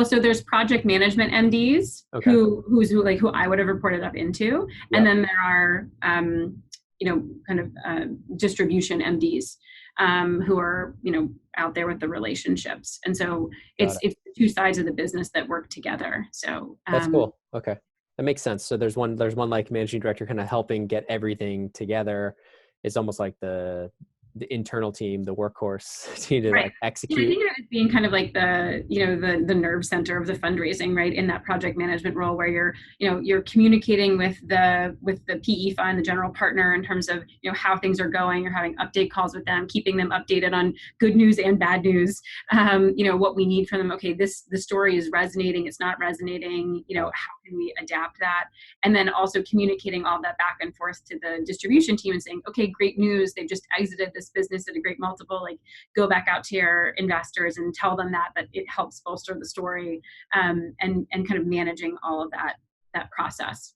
Well, so there's project management MDs Okay. who I would have reported up into. Yeah. And then there are, distribution MDs who are, out there with the relationships. And so it's the two sides of the business that work together. So that's cool. Okay. That makes sense. So there's one like managing director kind of helping get everything together. It's almost like the internal team, the workhorse team to like execute. Yeah, I think of it being kind of like the nerve center of the fundraising, right? In that project management role where you're communicating with the PE fund, the general partner, in terms of, how things are going. You're having update calls with them, keeping them updated on good news and bad news. What we need from them. Okay, the story is resonating. It's not resonating. How can we adapt that? And then also communicating all that back and forth to the distribution team and saying, okay, great news. They've just exited this business at a great multiple. Like, go back out to your investors and tell them that it helps bolster the story, and kind of managing all of that process.